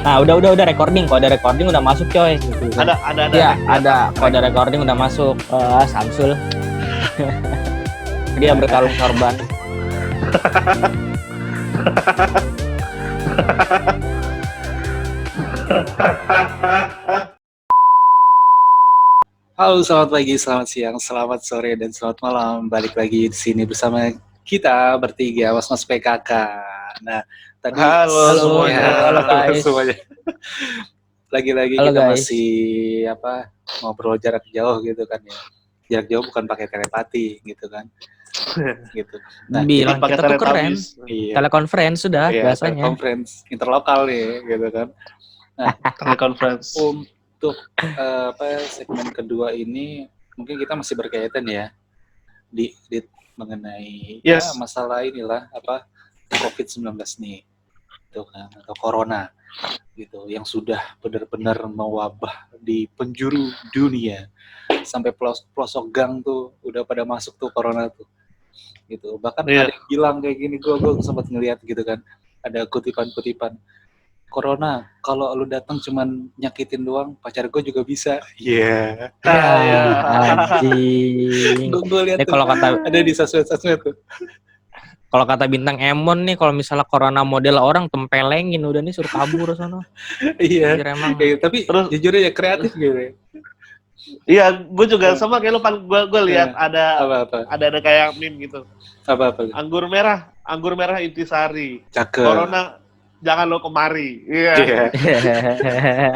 Nah, udah recording. Kalau ada recording udah masuk, coy. Gitu. Ada. Ya, ada. Kalau ada recording udah masuk. Samsul. Dia berkalung sorban. Halo, selamat pagi, selamat siang, selamat sore, dan selamat malam. Balik lagi di sini bersama kita bertiga, Mas PKK. Nah, tadi Halo semuanya. Halo, guys. semuanya. Lagi-lagi Halo, kita guys. masih ngobrol jarak jauh gitu kan ya. Jarak jauh bukan pakai telepati gitu kan. Gitu. Nah, Bilang pakai kita tuh keren. iya, Telekonferensi sudah iya, bahasanya. conference interlokal nih gitu kan. Nah, telekonferensi. Untuk segmen kedua ini mungkin kita masih berkaitan ya di mengenai masalah inilah COVID-19 nih gitu kan, atau corona gitu yang sudah benar-benar mewabah di penjuru dunia sampai pelosok gang tuh udah pada masuk tuh corona tuh gitu. Bahkan ada yang bilang kayak gini, gue sempat ngeliat gitu kan, ada kutipan-kutipan, corona, kalau lu datang cuman nyakitin doang, pacar gue juga bisa. Iya. Anjing. Gue lihat kalau kata ada di sosmed tuh. Kalau kata bintang Emon nih, kalau misalnya corona model orang tempelengin udah nih suruh kabur sono. Iya. Emang. Tapi terus jujur aja kreatif gitu. Iya, gue juga sama kayak lu, gue lihat ada kayak meme gitu. Apa? Anggur merah intisari. Cakep. Corona jangan lo kemari. Iya.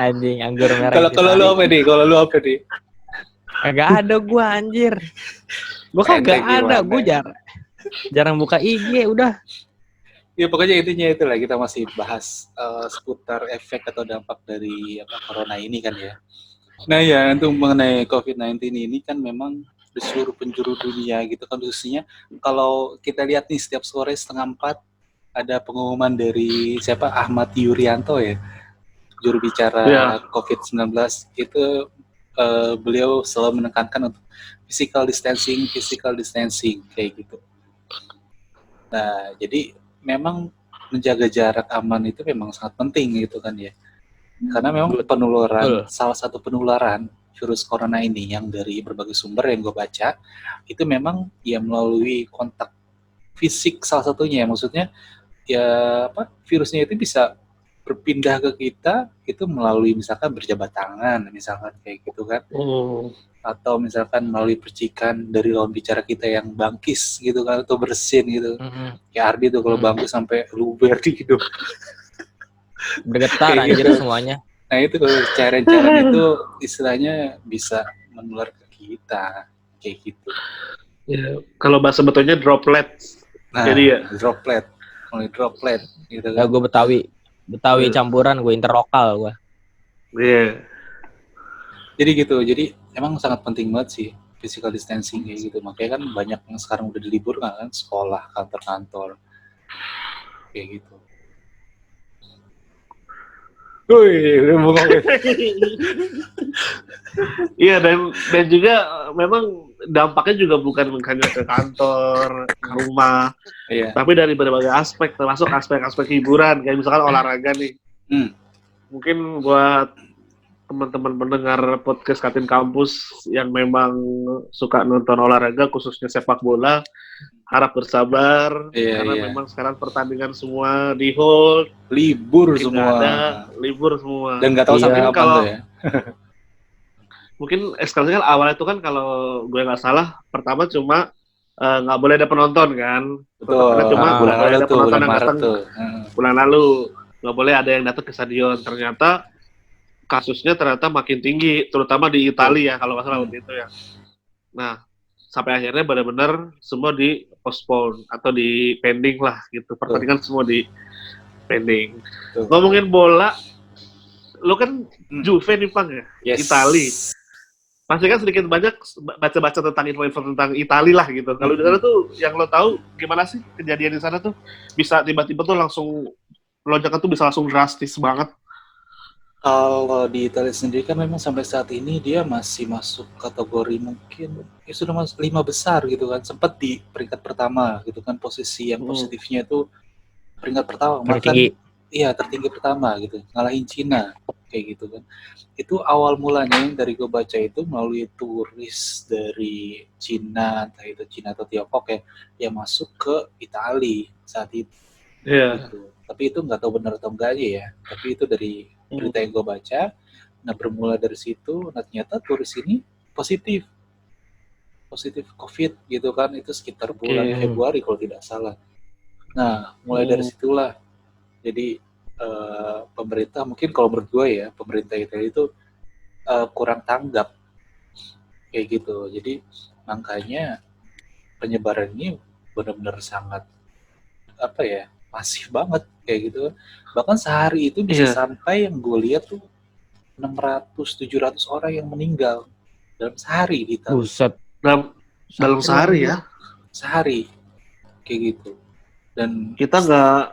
Anjing, anggur merah. Kalau lu apa nih? Kagak ada gua, anjir. Gua kagak ada, gua jarang buka IG udah. Ya pokoknya intinya itulah, kita masih bahas seputar efek atau dampak dari corona ini kan ya. Nah ya, untuk mengenai COVID-19 ini kan memang di seluruh penjuru dunia gitu kan, khususnya kalau kita lihat nih setiap sore 3:30 ada pengumuman dari Ahmad Yuryanto ya, juru bicara COVID-19 itu, beliau selalu menekankan untuk physical distancing kayak gitu. Nah, jadi memang menjaga jarak aman itu memang sangat penting gitu kan ya. Karena memang salah satu penularan virus corona ini yang dari berbagai sumber yang gue baca, itu memang ya melalui kontak fisik salah satunya. Maksudnya ya virusnya itu bisa berpindah ke kita itu melalui misalkan berjabat tangan, misalkan kayak gitu kan. Atau misalkan melalui percikan dari lawan bicara kita yang bangkis gitu kan, atau bersin gitu. Kayak Ardi tuh kalau bangkis sampai luber di hidung. Bergetar anjir semuanya. Nah itu kalau cairan-cairan itu istilahnya bisa menular ke kita kayak gitu. Ya, kalau bahasa betulnya droplet. Nah, jadi ya droplet gitu kan. Ya gue Betawi campuran, gue interlokal gue. Iya. Jadi gitu. Jadi emang sangat penting banget sih physical distancing kayak gitu. Makanya kan banyak yang sekarang udah dilibur kan, sekolah, kantor-kantor kayak gitu. Iya, dan juga memang dampaknya juga bukan hanya ke kantor, ke rumah, tapi dari berbagai aspek, termasuk aspek-aspek hiburan, kayak misalkan olahraga nih. Mungkin buat teman-teman pendengar podcast Katin Kampus yang memang suka nonton olahraga, khususnya sepak bola, harap bersabar, karena memang sekarang pertandingan semua di hold, libur semua, dan nggak tahu sampai kapan tuh ya. Mungkin eskalasinya awalnya itu kan kalau gue nggak salah, pertama cuma nggak boleh ada penonton kan, cuma bulan lalu ada penonton yang datang, bulan lalu nggak boleh ada yang datang ke stadion. Ternyata kasusnya makin tinggi, terutama di Italia kalau nggak salah waktu itu ya. Nah, sampai akhirnya benar-benar semua di postpone atau di pending lah gitu. Pertandingan semua di pending. Ngomongin bola, lo kan Juve nih Pang ya, Itali. Pasti kan sedikit banyak baca-baca tentang info-info tentang Itali lah gitu. Kalau di sana tuh yang lo tahu gimana sih kejadian di sana tuh bisa tiba-tiba tuh langsung lonjakan tuh bisa langsung drastis banget. Kalau di Italia sendiri kan memang sampai saat ini dia masih masuk kategori mungkin sudah masuk 5 besar gitu kan, sempat di peringkat pertama gitu kan, posisi yang positifnya itu peringkat pertama, bahkan tertinggi pertama gitu, ngalahin Cina kayak gitu kan. Itu awal mulanya yang dari gue baca itu melalui turis dari Cina, entah itu Cina atau Tiongkok ya, yang masuk ke Italia saat itu. Iya. Gitu. Tapi itu nggak tahu benar atau enggak aja ya. Tapi itu dari berita yang gue baca. Nah bermula dari situ, nah ternyata turis ini positif COVID gitu kan, itu sekitar bulan Februari kalau tidak salah. Nah mulai dari situlah, jadi pemerintah mungkin kalau menurut gue ya, pemerintah Italia itu kurang tanggap kayak gitu. Jadi makanya penyebaran ini benar-benar sangat masif banget kayak gitu. Bahkan sehari itu bisa sampai yang gue lihat tuh 600-700 orang yang meninggal dalam sehari di Italia. Buset. Dalam sehari ya? Sehari kayak gitu. Dan kita nggak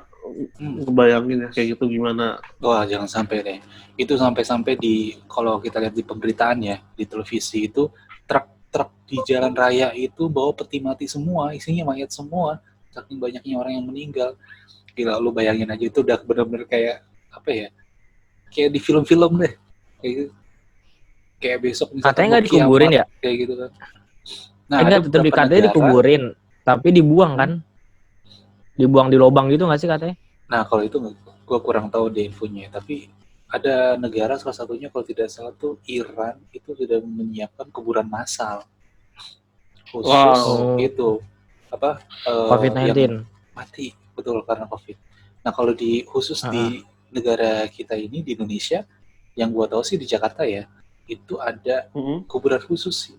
ngebayangin ya kayak gitu gimana. Wah, jangan sampai deh. Itu sampai-sampai kalau kita lihat di pemberitaan ya, di televisi itu truk di jalan raya itu bawa peti mati semua, isinya mayat semua, saking banyaknya orang yang meninggal. Gila, lu bayangin aja, itu udah benar-benar kayak kayak di film-film deh, kayak besok misalkan katanya nggak dikuburin ya, kayak gitu kan. Nah, enggak, tetap katanya dikuburin, tapi dibuang kan, dibuang di lubang gitu nggak sih katanya? Nah, kalau itu gue kurang tahu deh infonya, tapi ada negara salah satunya kalau tidak salah tuh Iran itu sudah menyiapkan kuburan massal khusus itu COVID-19 yang mati betul karena COVID. Nah, kalau khusus di negara kita ini di Indonesia, yang gue tahu sih di Jakarta ya, itu ada kuburan khusus sih.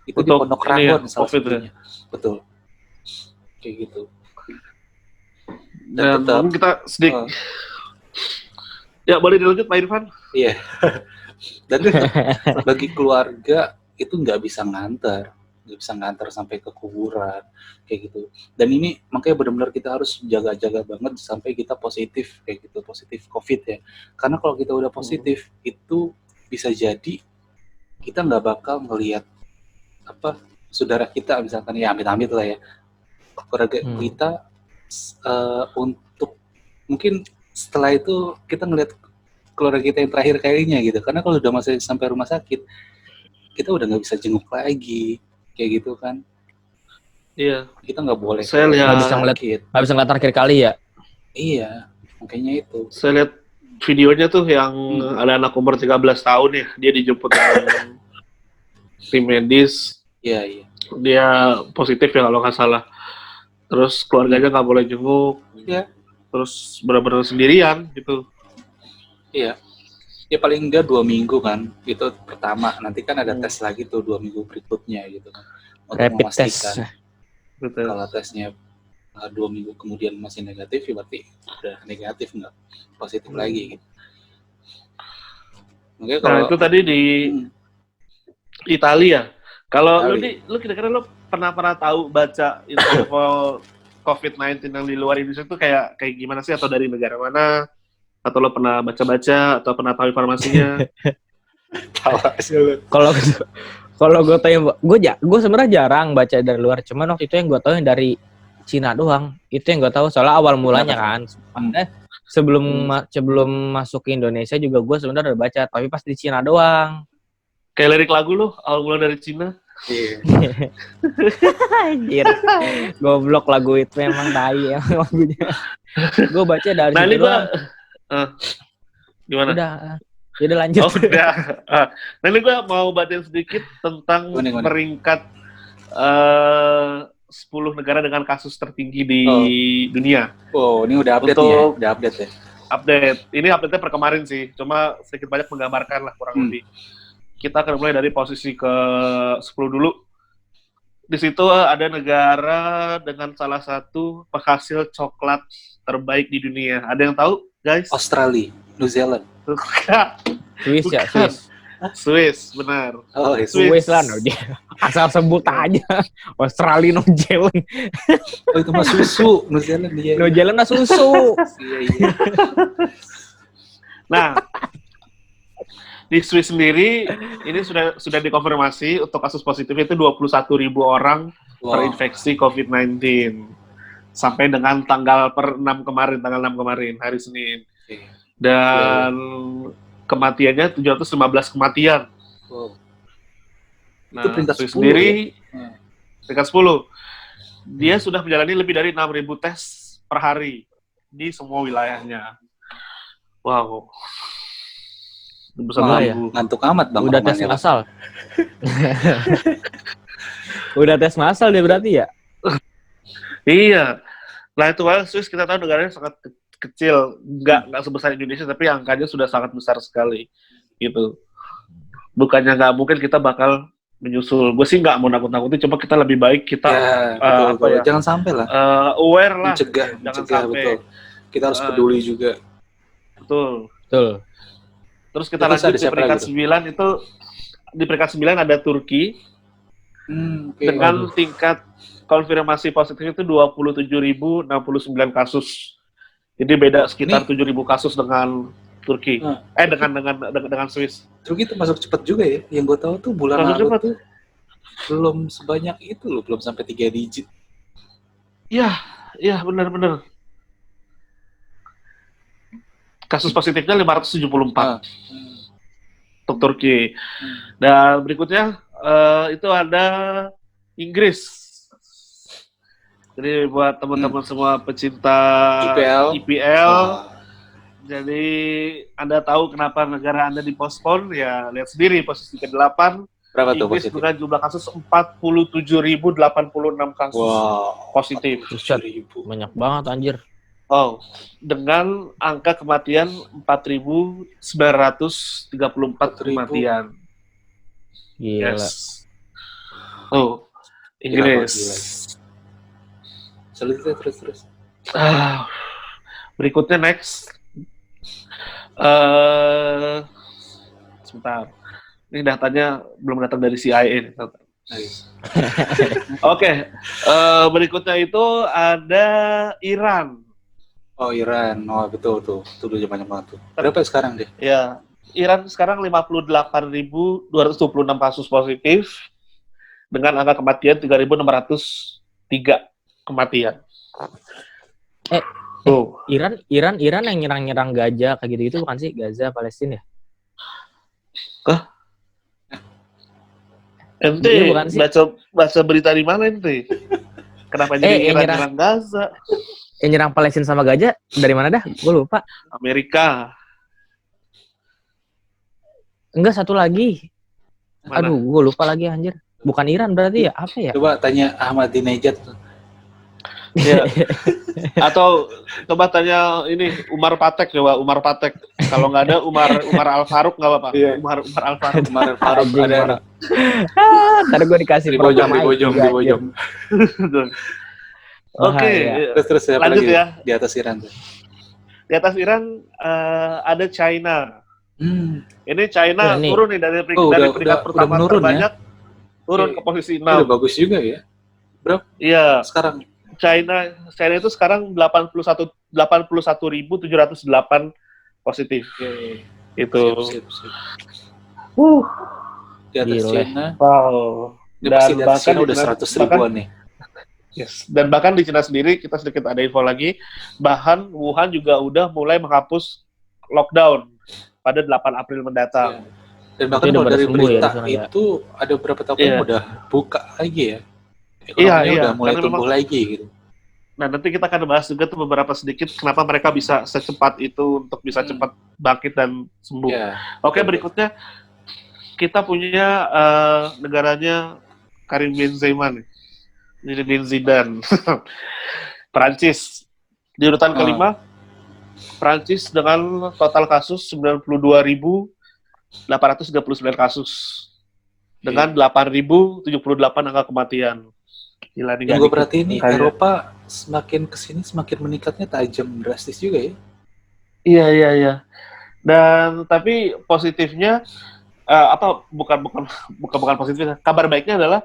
Itu di Pondok Rangon salah satunya. Betul. Kayak gitu. Dan tetap, kita sedikit ya boleh dilanjut Pak Irfan. Iya. Dan bagi keluarga itu nggak bisa nganter sampai ke kuburan kayak gitu. Dan ini makanya benar-benar kita harus jaga-jaga banget sampai kita positif kayak gitu, positif COVID ya. Karena kalau kita udah positif itu bisa jadi kita nggak bakal ngelihat saudara kita misalkan ya amit-amit lah ya, keluarga kita untuk mungkin setelah itu kita ngelihat keluarga kita yang terakhir kalinya gitu. Karena kalau udah masih sampai rumah sakit kita udah nggak bisa jenguk lagi kayak gitu kan. Iya, kita nggak boleh. Saya lihat nggak bisa ngeliat terakhir kali ya. Iya, makanya itu. Saya lihat videonya tuh yang ada anak umur 13 tahun ya, dia dijemput dengan tim medis. Iya. Dia positif ya kalau nggak salah. Terus keluarganya nggak boleh jenguk. Iya. Terus benar-benar sendirian gitu. Iya. Ya paling enggak 2 minggu kan, itu pertama. Nanti kan ada tes lagi tuh 2 minggu berikutnya gitu kan, untuk rapid memastikan. Betul. Kalau tesnya 2 minggu kemudian masih negatif, ya berarti udah negatif, nggak positif lagi gitu. Mungkin kalau itu tadi di Italia. Kalau lu kira-kira lu pernah tahu baca info COVID-19 yang di luar Indonesia itu kayak gimana sih, atau dari negara mana? Atau lo pernah baca-baca atau pernah tahu informasinya? Kalau gue tahu, gue sebenarnya jarang baca dari luar. Cuman waktu itu yang gue tahu yang dari Cina doang. Itu yang gue tahu soalnya awal mulanya kan. Sebelum masuk ke Indonesia juga gue sebenarnya udah baca, tapi pas di Cina doang. Kayak lirik lagu lo, awal mula dari Cina. Iya. Anjir. Goblok lagu itu memang tai ya lagunya. Gue baca dari situ doang. Gimana? Udah lanjut. Nah ini gue mau bacain sedikit tentang peringkat 10 negara dengan kasus tertinggi di dunia. Oh, ini udah update ya? Udah update ya? Update. Ini update-nya per kemarin sih. Cuma sedikit banyak menggambarkan lah kurang lebih. Kita akan mulai dari posisi ke-10 dulu. Di situ ada negara dengan salah satu penghasil coklat terbaik di dunia. Ada yang tahu, guys? Australia, New Zealand. Swiss ya, Swiss, benar. Oh, Swiss lah, no, dia asal sebut aja. Australia, New Zealand. Oh, itu mah susu, New Zealand dia. New Zealand mah susu. Iya. Nah, di Swiss sendiri ini sudah dikonfirmasi untuk kasus positif itu 21.000 orang terinfeksi COVID-19. sampai dengan tanggal 6 kemarin, hari Senin. Oke. Dan kematiannya 715 kematian. Wow. Nah, Itu peringkat Swiss 10 sendiri ya? peringkat 10. Dia sudah menjalani lebih dari 6.000 tes per hari di semua wilayahnya. Wow. Besar Wah, banget. ya. Ngantuk amat Bang. Udah tes Romannya, Bang. massal. Udah tes massal dia berarti ya? Iya. Nah itu kan Swiss kita tahu negaranya sangat kecil, nggak sebesar Indonesia, tapi angkanya sudah sangat besar sekali, gitu. Bukannya nggak mungkin kita bakal menyusul. Gue sih nggak mau nakut-nakutin, cuma kita lebih baik kita betul. Jangan sampai lah. Aware lah, mencegah betul. Kita harus peduli juga. Betul. Terus kita Terus lanjut di siapa peringkat lagi 9 itu, di peringkat 9 ada Turki dengan tingkat konfirmasi positif itu 27.069 kasus. Jadi beda sekitar 7.000 kasus dengan Turki. Dengan Swiss. Turki itu masuk cepat juga ya. Yang gue tahu tuh bulan lalu tuh belum sebanyak itu loh, belum sampai 3 digit. Iya, benar. Kasus positifnya 574 untuk Turki. Dan berikutnya itu ada Inggris. Jadi buat teman-teman semua pecinta IPL, jadi Anda tahu kenapa negara Anda dipospon, ya lihat sendiri posisi ke-8. Berapa tuh Inggris positif? dengan jumlah kasus 47.086 kasus positif. 47.000. Banyak banget anjir. Dengan angka kematian 4.934 kematian. Gila. Yes. Inggris. Terus. Berikutnya next. Sebentar. Ini datanya belum datang dari CIA. Oke. Berikutnya itu ada Iran. Iran. Betul tuh. Itu udah banyak banget tuh. Berapa sekarang deh? Ya, Iran sekarang 58.226 kasus positif dengan angka kematian 3.603 kematian. Iran yang nyerang Gaza kayak gitu bukan sih? Gaza, Palestina ya? Ente bukan sih? baca berita di mana ente? Kenapa jadi Iran nyerang Gaza? Yang nyerang Palestina sama Gaza dari mana dah? Gue lupa. Amerika. Enggak, satu lagi. Mana? Aduh, gue lupa lagi anjir. Bukan Iran berarti ya? Apa ya? Coba tanya Ahmadinejad. Ya. Atau coba tanya ini Umar Patek. Kalau nggak ada Umar Al Faruq nggak apa-apa. Iya. Umar Al Faruq. Umar Al-Faruq ada. Ntar gue dikasih Di bojong. Oke. Terus lanjut lagi ya. Di atas Iran tuh. Di atas Iran ada China. Ini China turun nih dari peringkat pertama terbanyak, turun ke posisi 6. Udah bagus juga ya, bro. Iya. Sekarang China itu sekarang 81.708 positif. Itu. Siap. Di atas Gila. China. Wow. Dan bahkan udah 100.000-an nih. Yes. Dan bahkan di Cina sendiri kita sedikit ada info lagi, bahkan Wuhan juga udah mulai menghapus lockdown pada 8 April mendatang. Dan bahkan kalau dari berita itu ada beberapa toko yang udah buka lagi ya. Ekonominya udah mulai tumbuh lagi gitu. Nah, nanti kita akan bahas juga tuh beberapa sedikit kenapa mereka bisa secepat itu untuk bisa cepat bangkit dan sembuh. Oke, berikutnya kita punya negaranya Karim Benzema nih. Zinedine Zidane. Prancis di urutan kelima. Prancis dengan total kasus 92.839 kasus dengan 8.078 angka kematian. Gila nih. Yang gue perhatiin nih Eropa semakin kesini semakin meningkatnya tajam drastis juga ya. Iya. Dan tapi positifnya bukan positifnya. Kabar baiknya adalah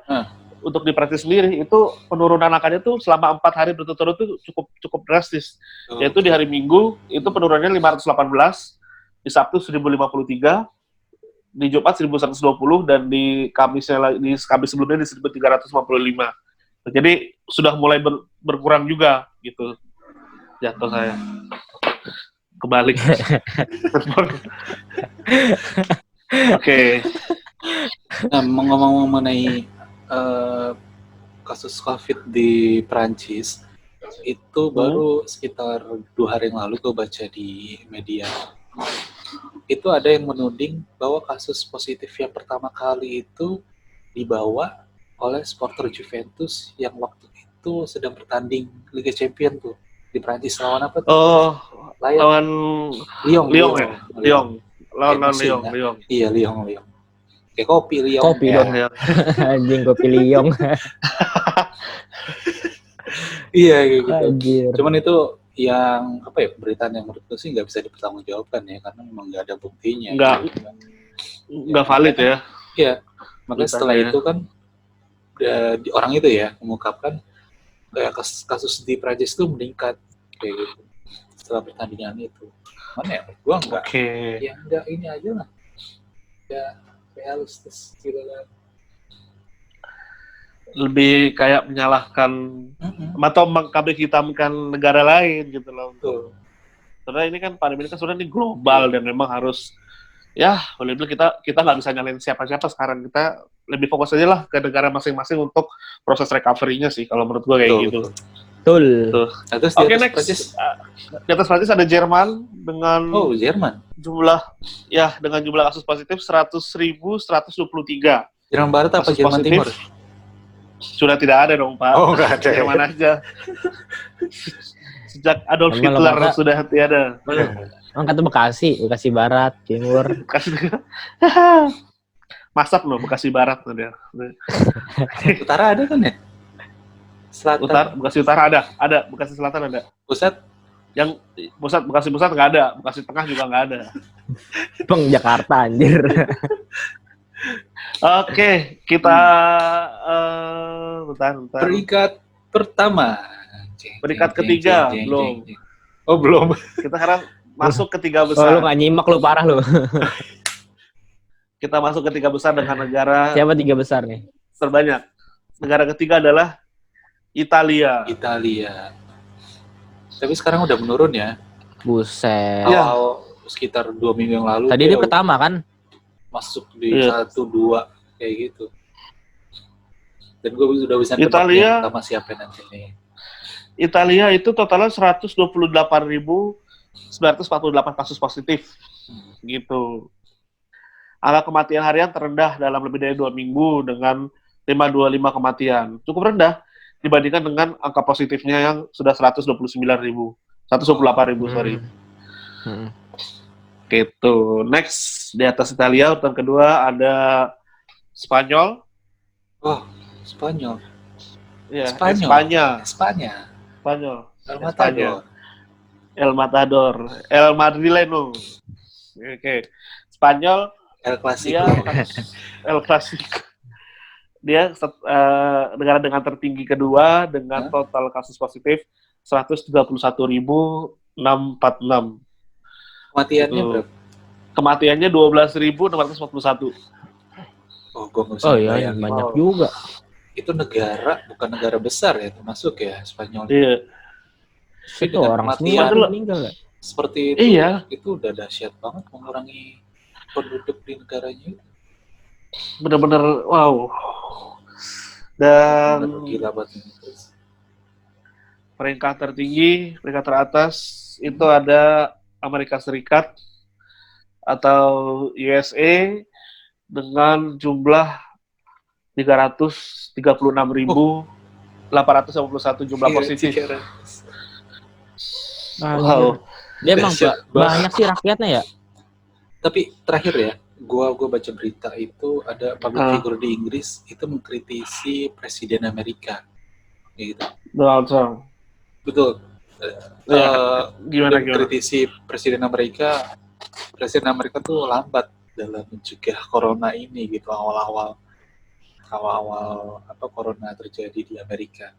untuk di Prancis sendiri itu penurunan angkanya tuh selama 4 hari berturut-turut itu cukup drastis. Yaitu di hari Minggu itu penurunannya 518, di Sabtu 1053, di Jumat 1120 dan di Kamis sebelumnya di 1355. Jadi sudah mulai berkurang juga gitu. Jatuh saya. Kebalik. Oke. Nah, ngomong mengenai kasus COVID di Prancis, itu baru sekitar 2 hari yang lalu gue baca di media. Itu ada yang menuding bahwa kasus positif yang pertama kali itu dibawa oleh supporter Juventus yang waktu itu sedang bertanding Liga Champions tuh di Prancis lawan apa tuh? Oh, lawan Lyon ya? Lyon. Lawan Lyon. Lyon. Iya, Lyon. Kayak kopi Lyon. Kopi dong. Anjing kopi Lyon. Iya kayak gitu. Anjir. Cuman itu yang apa ya, pemberitaan yang menurut gue sih nggak bisa dipertanggungjawabkan ya, karena memang nggak ada buktinya. Nggak valid ya. Iya. Makanya setelah itu kan orang itu ya mengungkapkan kayak kasus di Prancis itu meningkat kayak gitu setelah pertandingan itu. Mana ya? Gua enggak. Ya enggak ini aja lah. Ya realistis gitu kan. Lebih kayak menyalahkan atau mengkambing hitamkan negara lain gitu loh. Betul. Karena ini kan pandemi ini kan sebenarnya global dan memang harus ya boleh bilang kita nggak bisa nyalain siapa-siapa sekarang, kita lebih fokus aja lah ke negara masing-masing untuk proses recovery-nya sih kalau menurut gua kayak gitu. Betul. Oke, next. Di atas Prancis ada Jerman dengan jumlah kasus positif 100.123. Jerman Barat apa Jerman Timur? Sudah tidak ada dong, Pak. Oh, nggak ada. Jerman aja. Sejak Adolf Hitler sudah tiada. Angkat Bekasi Barat, Timur. Masap loh, Bekasi Barat tuh dia. Utara ada kan ya? Selatan. Bekasi Utara ada. Bekasi Selatan ada. Pusat? Bekasi Pusat nggak ada. Bekasi Tengah juga nggak ada. Bang Jakarta anjir. Oke, kita bentar. Peringkat pertama. Peringkat ketiga belum. Oh, belum. Kita sekarang masuk ke 3 besar. Oh, lu nggak nyimak lu, parah lu. Kita masuk ke 3 besar dengan negara. Siapa 3 besar nih? Terbanyak. Negara ketiga adalah Italia. Tapi sekarang udah menurun ya. Buset. Awal sekitar 2 minggu yang lalu. Tadi dia pertama kan? Masuk di 1-2 kayak gitu. Dan gue udah bisa tebak sama siapa nanti nih. Italia itu totalnya 128.948 kasus positif. Gitu. Angka kematian harian terendah dalam lebih dari 2 minggu dengan 525 kematian. Cukup rendah dibandingkan dengan angka positifnya yang sudah 128.000, sorry. Gitu. Next, di atas Italia, urutan kedua ada Spanyol. Oh, Spanyol. Ya, Spanyol. El Matador. El Madrileno. Oke. Spanyol. El Clasico. El Clasico. Dia negara dengan tertinggi kedua dengan total kasus positif 131.646. Kematiannya berapa? Kematiannya 12.641. Oh iya, banyak juga. Itu bukan negara besar ya, termasuk ya Spanyol. Iya. Itu orang semua meninggal. Seperti itu, iya. Itu udah dahsyat banget mengurangi penduduk di negaranya. Bener-bener wow. Dan gila banget. Peringkat tertinggi, peringkat teratas itu ada Amerika Serikat atau USA dengan jumlah 336.851 jumlah positif. Wow. Dia emang banyak sih rakyatnya ya. Tapi terakhir ya, gua baca berita itu ada public figure di Inggris itu mengkritisi Presiden Amerika, gitu. Donald Trump. Betul. Gimana? Mengkritisi Presiden Amerika tuh lambat dalam mencegah corona ini gitu awal-awal corona terjadi di Amerika.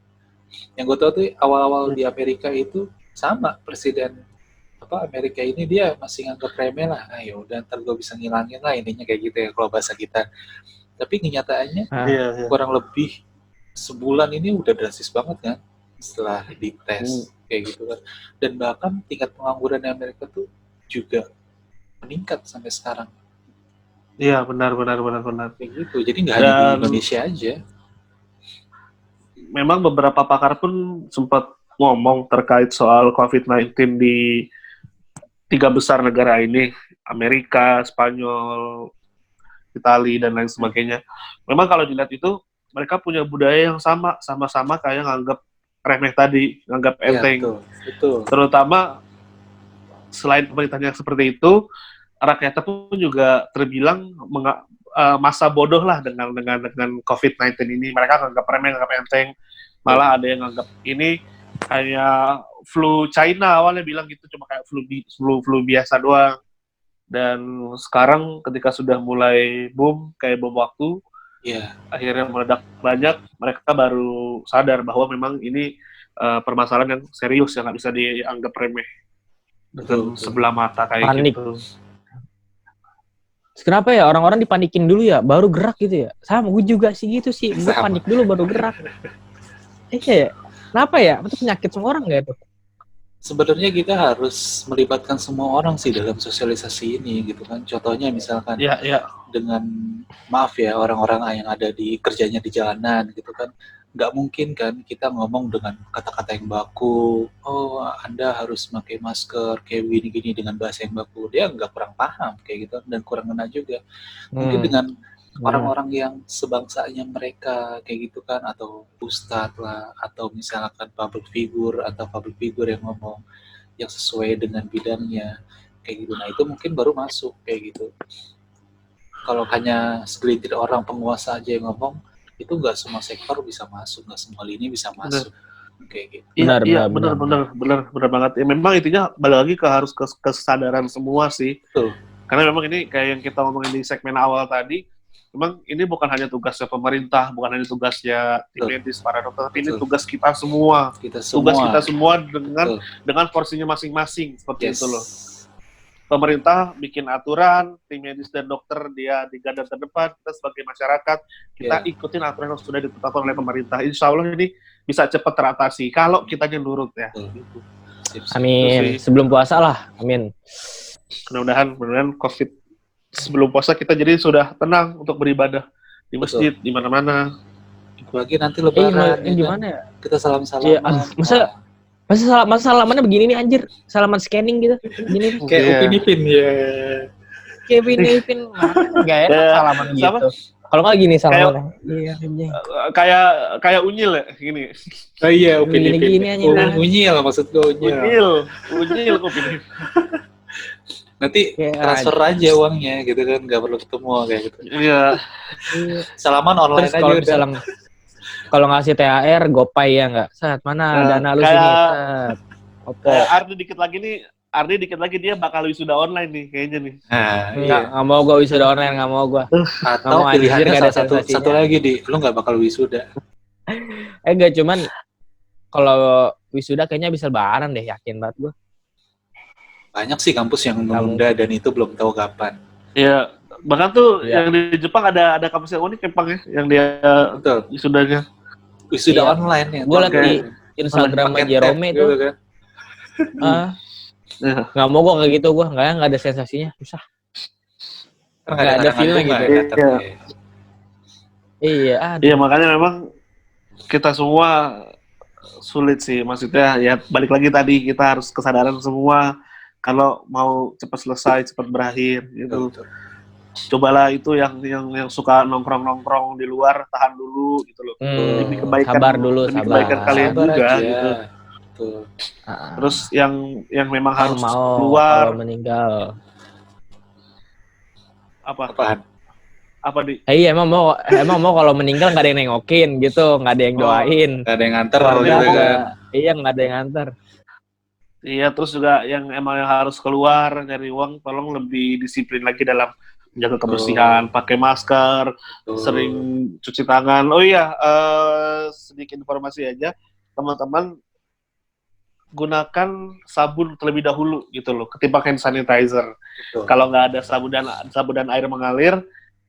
Yang gue tahu tuh awal-awal di Amerika itu sama Presiden Amerika ini dia masih nganggap remeh lah, ayo udah ntar gue bisa ngilangin lah, intinya kayak gitu ya kalau bahasa kita. Tapi kenyataannya kurang lebih sebulan ini udah drastis banget kan setelah dites kayak gitu kan. Dan bahkan tingkat pengangguran di Amerika tuh juga meningkat sampai sekarang. Iya, benar. Kayak gitu. Jadi nggak hanya di Dan Indonesia aja. memang beberapa pakar pun sempat ngomong terkait soal COVID-19 di 3 besar negara ini, Amerika, Spanyol, Itali, dan lain sebagainya. Memang kalau dilihat itu, mereka punya budaya yang sama-sama kayak nganggap remeh tadi, nganggap Iya, enteng. betul. Terutama selain pemerintahnya seperti itu, rakyatnya pun juga terbilang masa bodoh lah dengan COVID-19 ini. Mereka nganggap remeh, nganggap enteng. Malah ada yang nganggap ini kayak flu China, awalnya bilang gitu, cuma kayak flu biasa doang. Dan sekarang ketika sudah mulai boom kayak bom waktu, akhirnya meledak banyak, mereka baru sadar bahwa memang ini permasalahan yang serius yang nggak bisa dianggap remeh dengan sebelah mata kayak Panik. gitu. Kenapa ya orang-orang dipanikin dulu ya, baru gerak gitu ya? Sama gue juga sih gitu sih, gue panik dulu baru gerak. Iya, kenapa ya? Itu penyakit semua orang nggak itu? Sebenarnya kita harus melibatkan semua orang sih dalam sosialisasi ini gitu kan. Contohnya misalkan dengan maaf ya orang-orang yang ada di kerjanya di jalanan gitu kan. Nggak mungkin kan kita ngomong dengan kata-kata yang baku. Oh, Anda harus pakai masker kayak gini-gini dengan bahasa yang baku. Dia nggak kurang paham kayak gitu dan kurang ngena juga. Mungkin dengan orang-orang yang sebangsanya mereka kayak gitu kan, atau ustadz lah, atau misalkan public figure yang ngomong yang sesuai dengan bidangnya kayak gitu. Nah itu mungkin baru masuk kayak gitu. Kalau hanya segelintir orang penguasa aja yang ngomong, itu nggak semua sektor bisa masuk, nggak semua lini bisa masuk. Kayak gitu. Benar banget. Ya, memang intinya balik lagi harus kesadaran semua sih. Betul. Karena memang ini kayak yang kita ngomongin di segmen awal tadi, memang ini bukan hanya tugasnya pemerintah, bukan hanya tugasnya tim medis, para dokter, tapi ini tugas kita semua. Tugas kita semua dengan porsinya masing-masing, seperti itu loh. Pemerintah bikin aturan, tim medis dan dokter dia di garda terdepan, kita sebagai masyarakat, kita ikutin aturan yang sudah ditetapkan oleh pemerintah. Insya Allah ini bisa cepat teratasi, kalau kitanya nurut ya. Amin, sebelum puasa lah, amin. Mudah-mudahan COVID sebelum puasa kita jadi sudah tenang untuk beribadah di masjid, di mana-mana. Apalagi nanti lebaran. Gimana ya? Kita salam-salaman. Masa salamannya begini nih anjir, salaman scanning gitu. Gini kayak Upin Ipin ya. Kayak Upin Ipin enggak enak salaman gitu. Kalau nggak gini salamannya. Iya, kayak unyil ya gini. Oh iya, Upin Ipin. Gini aja. Unyil maksud gue Unyil Upin Ipin. Nanti transfer aja uangnya gitu kan, nggak perlu ketemu kayak gitu. Iya. Salaman online aja udah. Kalau ngasih THR, GoPay ya nggak? Saat mana dana lu sini? Opo. Ardi dikit lagi dia bakal wisuda online nih kayaknya nih. Nggak mau gue wisuda online, nggak mau gue. Atau pilihannya satu lagi lu nggak bakal wisuda. Enggak, cuman kalau wisuda kayaknya bisa lebaran deh, yakin banget gue. Banyak sih kampus yang menunda dan itu belum tahu kapan. Iya, bahkan tuh yang di Jepang ada kampus yang unik Jepang ya, yang dia wisudanya. Wisuda online ya. Gue liat di Instagram Jerome itu. Gitu kan. Nggak mau gue kayak gitu, gue nggak ada sensasinya, susah. Nggak ada feelnya gitu. Iya, makanya memang kita semua sulit sih, maksudnya ya balik lagi tadi kita harus kesadaran semua kalau mau cepat selesai, cepat berakhir gitu. Cobalah itu yang suka nongkrong di luar, tahan dulu gitu loh. Demi kebaikan, sabar dulu, kebaikan kalian sabar juga aja. gitu. Betul. Terus yang memang harus keluar meninggal. Apa di? Iya emang mau kalau meninggal nggak ada yang nengokin gitu, nggak ada yang doain, nggak ada yang nganter gitu kan? Iya nggak ada yang nganter. Iya, terus juga yang emang harus keluar nyari uang, tolong lebih disiplin lagi dalam menjaga kebersihan, pakai masker, sering cuci tangan. Oh iya, sedikit informasi aja, teman-teman, gunakan sabun terlebih dahulu gitu loh, ketimbang hand sanitizer. Kalau nggak ada sabun dan air mengalir,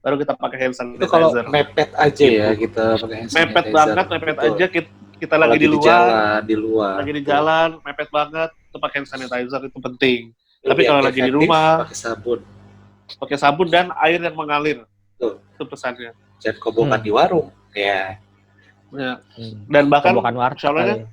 baru kita pakai hand sanitizer. Itu kalau mepet aja gitu. Ya kita pakai hand sanitizer. Mepet aja kita lagi di luar, lagi di jalan, mepet banget, itu pakai hand sanitizer itu penting. Tapi kalau lagi di rumah, pakai sabun dan air yang mengalir. Tuh. Itu pesannya. Jangan kobokan di warung. Ya. Dan bahkan soalnya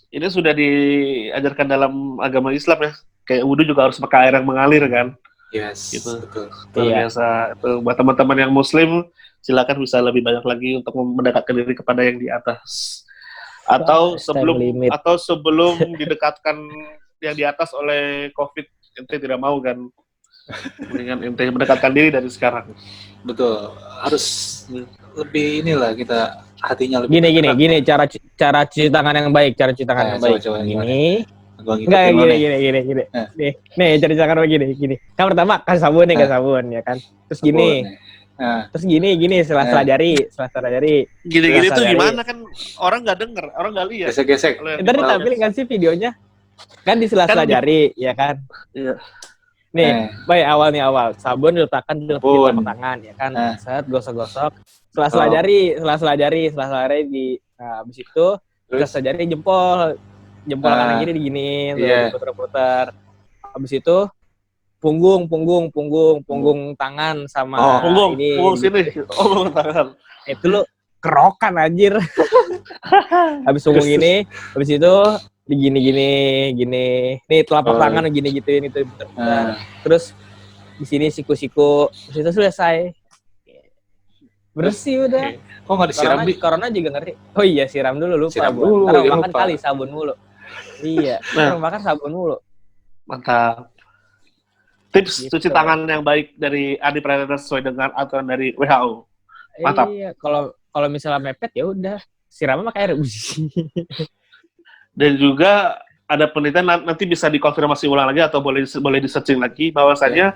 ini sudah diajarkan dalam agama Islam ya. Kayak wudu juga harus pakai air yang mengalir kan. Yes, gitu. Betul. Biasa. Buat teman-teman yang muslim, silakan bisa lebih banyak lagi untuk mendekatkan diri kepada yang di atas. Atau sebelum didekatkan yang di atas oleh COVID, ente tidak mau kan? Mendingan ente mendekatkan diri dari sekarang. Betul. Harus lebih inilah kita hatinya lebih. Gini, cara cuci tangan yang baik, yang baik. Coba, gini. Enggak, gini. Nih, cara cuci tangan begini. Kan pertama kasih sabun ya kan. Terus gini. Terus gini setelah jari. Gini tuh gimana kan orang nggak denger, orang nggak lihat. Gesek. Ntar ditampilin kan sih videonya. Kan di sela-sela jari, ya kan? Iya. Nih, baik awal. Sabun diletakkan di telapak tangan, ya kan? Set, gosok-gosok. Sela-sela jari di, habis itu sela-sela jari jempol kanan kiri diginiin, puter-puter. Habis itu punggung tangan sama punggung sini. Punggung tangan. Itu lu kerokan anjir. Habis punggung ini, habis itu gini. Nih telapak tangan gini gituin itu putar. Terus di sini siku-siku. Terus itu selesai. Bersih udah. Kok nggak disiram? Corona juga ngerti. Oh iya, siram dulu lupa. Siram dulu. Karena makan kali sabun mulu. Iya, makan sabun mulu. Mantap. Tips cuci tangan yang baik dari Adi Pradana sesuai dengan aturan dari WHO. Mantap. Iya, kalau misalnya mepet ya udah siramnya pakai air. Dan juga ada penelitian nanti bisa dikonfirmasi ulang lagi atau boleh di-searching lagi bahwasanya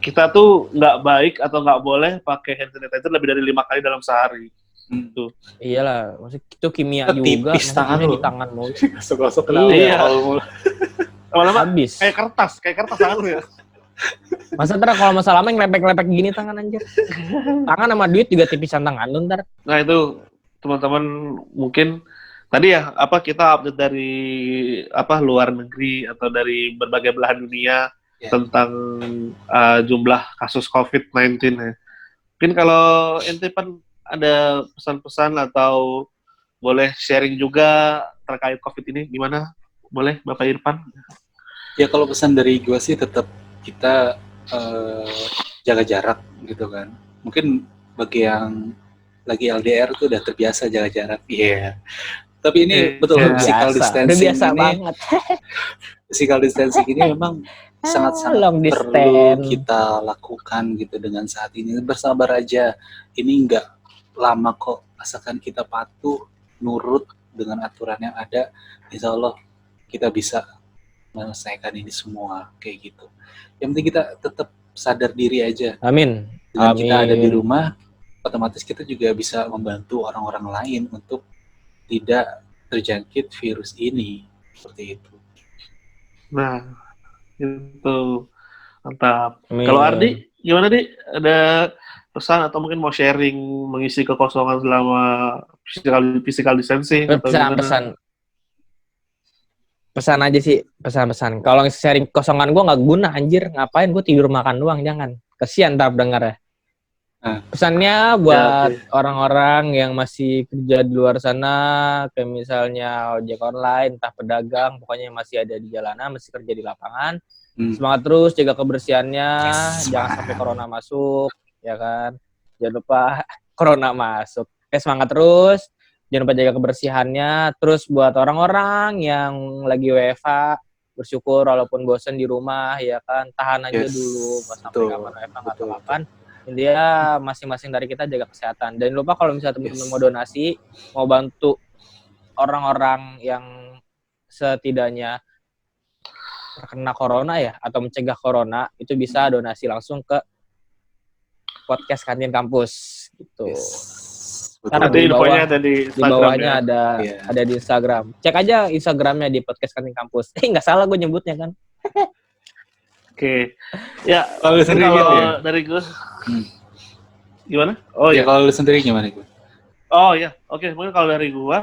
kita tuh nggak baik atau nggak boleh pakai hand sanitizer lebih dari 5 kali dalam sehari. Tuh. Iyalah, maksudnya itu kimia juga. Tipis tangan di tangan mulu. Gosok iya. Lama-lama habis. Kayak kertas tangan lu ya. Masa ntar kalau masalah main lepek-lepek gini tangan anjir. Tangan sama duit juga tipisan tangan lu ntar. Nah itu teman-teman mungkin tadi ya kita update dari luar negeri atau dari berbagai belahan dunia tentang jumlah kasus COVID-19 ya. Mungkin kalau ente Pan ada pesan-pesan atau boleh sharing juga terkait COVID ini gimana? Boleh Bapak Irfan? Ya kalau pesan dari gue sih tetap kita jaga jarak gitu kan. Mungkin bagi yang lagi LDR tuh udah terbiasa jaga jarak. Iya. Tapi ini betul physical distancing biasa ini. Banget. Physical distancing ini memang sangat-sangat perlu kita lakukan gitu dengan saat ini. Bersabar aja. Ini enggak lama kok. Asalkan kita patuh, nurut dengan aturan yang ada, insya Allah kita bisa menyelesaikan ini semua kayak gitu. Yang penting kita tetap sadar diri aja. Amin. Dengan kita ada di rumah, otomatis kita juga bisa membantu orang-orang lain untuk tidak terjangkit virus ini, seperti itu. Nah, itu mantap. Kalau Ardi, gimana Di? Ada pesan atau mungkin mau sharing mengisi kekosongan selama physical distancing? Pesan aja sih, pesan. Kalau sharing kosongan gue nggak guna anjir, ngapain gue tidur makan doang, jangan. Kesian ntar pendengar ya. Pesannya buat orang-orang yang masih kerja di luar sana, kayak misalnya ojek online, entah pedagang, pokoknya masih ada di jalanan, masih kerja di lapangan. Semangat terus, jaga kebersihannya, jangan sampai corona masuk, ya kan. Jangan lupa corona masuk. Semangat terus, jangan lupa jaga kebersihannya. Terus buat orang-orang yang lagi WFH, bersyukur walaupun bosen di rumah, ya kan, tahan aja dulu, pas sampai kapan WFH nggak tahu kapan. Dia masing-masing dari kita jaga kesehatan. Dan lupa kalau misalnya teman-teman mau donasi, mau bantu orang-orang yang setidaknya terkena corona ya, atau mencegah corona, itu bisa donasi langsung ke podcast Kantin Kampus gitu. Karena di bawahnya ada di Instagram. Cek aja Instagramnya di podcast Kantin Kampus. Nggak salah gue nyebutnya kan. Oke. Ya, kalau dari gue gimana? Oh ya, kalau lu sendiri gimana gue? Oh ya, oke. Mungkin kalau dari gue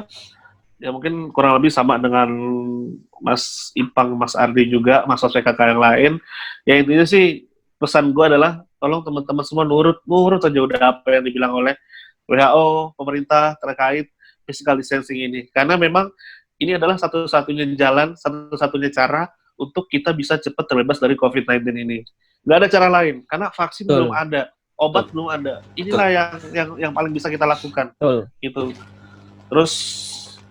Ya mungkin kurang lebih sama dengan Mas Ipang, Mas Ardi juga, Mas PKK yang lain. Ya intinya sih pesan gue adalah tolong teman-teman semua nurut aja udah apa yang dibilang oleh WHO, pemerintah terkait physical distancing ini. Karena memang ini adalah satu-satunya jalan, satu-satunya cara untuk kita bisa cepat terbebas dari COVID-19 ini. Nggak ada cara lain, karena vaksin belum ada, obat belum ada. Inilah yang paling bisa kita lakukan. Gitu. Terus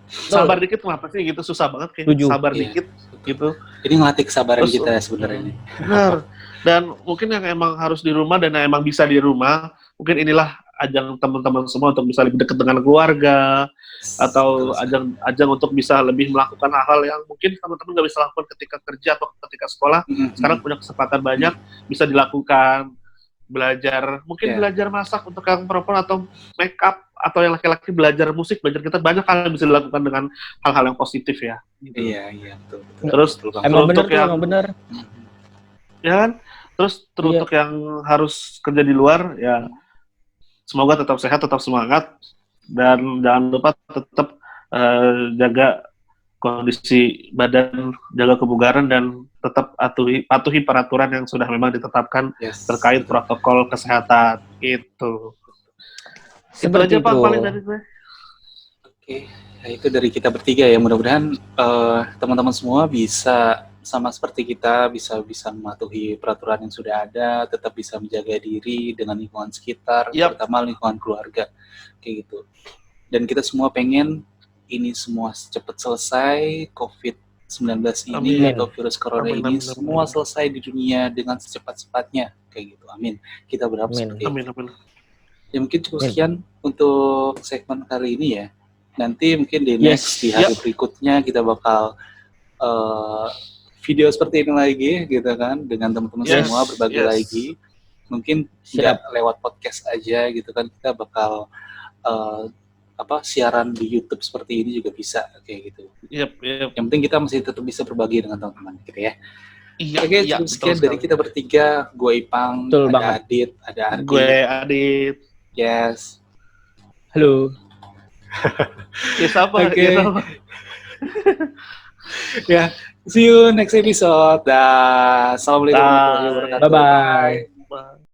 sabar dikit kenapa sih gitu, susah banget kayak sabar dikit gitu. Ini ngelatih kesabaran kita sebenarnya ini. Benar. Dan mungkin yang emang harus di rumah dan yang emang bisa di rumah, mungkin inilah ajang teman-teman semua untuk bisa lebih dekat dengan keluarga, atau ajang untuk bisa lebih melakukan hal-hal yang mungkin teman-teman nggak bisa lakukan ketika kerja atau ketika sekolah. Sekarang punya kesempatan banyak bisa dilakukan. Belajar masak untuk yang perempuan, atau make up, atau yang laki-laki belajar musik, belajar kita, banyak hal yang bisa dilakukan dengan hal-hal yang positif ya. Iya, betul. Terus emang benar. Ya kan? Terus untuk yang harus kerja di luar, ya semoga tetap sehat, tetap semangat, dan jangan lupa tetap jaga kondisi badan, jaga kebugaran, dan tetap patuhi peraturan yang sudah memang ditetapkan terkait protokol kesehatan. Itu aja Pak paling dari gue. Oke, ya itu dari kita bertiga ya. Mudah-mudahan teman-teman semua bisa sama seperti kita, bisa mematuhi peraturan yang sudah ada, tetap bisa menjaga diri dengan lingkungan sekitar, terutama lingkungan keluarga, kayak gitu. Dan kita semua pengen ini semua cepat selesai, COVID-19 ini atau virus corona ini semua selesai di dunia dengan secepat-cepatnya, kayak gitu. Amin. Kita berharap seperti itu. Ya mungkin cukup sekian untuk segmen kali ini ya. Nanti mungkin di next di hari berikutnya kita bakal video seperti ini lagi, gitu kan, dengan teman-teman semua berbagi lagi. Mungkin tidak lewat podcast aja, gitu kan, kita bakal siaran di YouTube seperti ini juga bisa, kayak gitu. Yang penting kita masih tetap bisa berbagi dengan teman-teman, gitu ya. Oke, cukup sekian dari kita bertiga. Gue Ipang, ada Adit, ada Ardi. Gue Adit. Yes. Halo. Siapa? Ya, see you next episode. Dah, assalamualaikum warahmatullahi wabarakatuh. Bye-bye.